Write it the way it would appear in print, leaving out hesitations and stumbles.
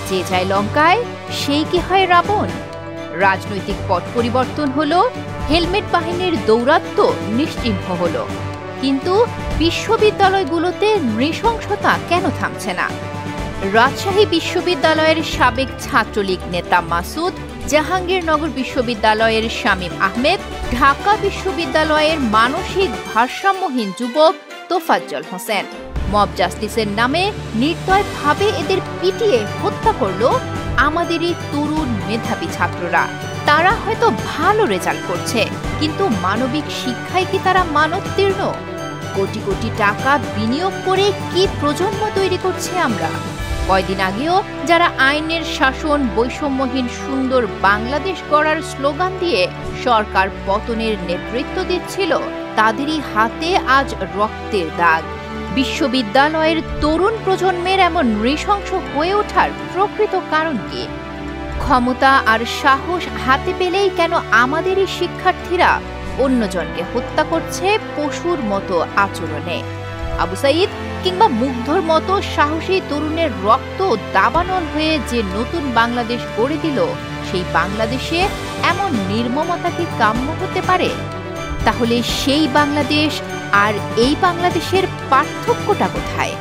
যে যায় লঙ্কায় সেই কি হয় রাবণ। রাজনৈতিক পট পরিবর্তন হলো, হেলমেট বাহিনীর দৌরাত্ম্য নিশ্চিহ্ন হলো, কিন্তু বিশ্ববিদ্যালয়গুলোতে নৃশংসতা কেন থামছে না? রাজশাহী বিশ্ববিদ্যালয়ের সাবেক ছাত্রলীগ নেতা মাসুদ, জাহাঙ্গীরনগর বিশ্ববিদ্যালয়ের শামীম আহমেদ, ঢাকা বিশ্ববিদ্যালয়ের মানসিক ভারসাম্যহীন যুবক তোফাজ্জল হোসেন, মব জাস্টিসের নামে নির্দয়ভাবে এদের পিটিয়ে হত্যা করল আমাদেরই তরুণ মেধাবী ছাত্ররা। তারা হয়তো ভালো রেজাল্ট করছে, কিন্তু মানবিক শিক্ষায় কি তারা মানোত্তীর্ণ? কোটি কোটি টাকা বিনিয়োগ করে কি প্রজন্ম তৈরি করছে আমরা? কয়দিন আগেও যারা আইনের শাসন, বৈষম্যহীন সুন্দর বাংলাদেশ গড়ার স্লোগান দিয়ে সরকার পতনের নেতৃত্ব দিচ্ছিল, তাদেরই হাতে আজ রক্তের দাগ। বিশ্ববিদ্যালয়ের তরুণ প্রজন্মের এমন নৃশংস হয়ে ওঠার প্রকৃত কারণ কি? ক্ষমতা আর সাহস হাতে পেলেই কেন আমাদেরই শিক্ষার্থীরা অন্যজনকে হত্যা করছে পশুর মতো আচরণে? আবু সাঈদ কিংবা মুগ্ধর মতো সাহসী তরুণের রক্ত দাবানল হয়ে যে নতুন বাংলাদেশ গড়ে দিল, সেই বাংলাদেশে এমন নির্মমতা কি কাম্য হতে পারে? তাহলে সেই বাংলাদেশ আর এই বাংলাদেশের পার্থক্যটা কোথায়?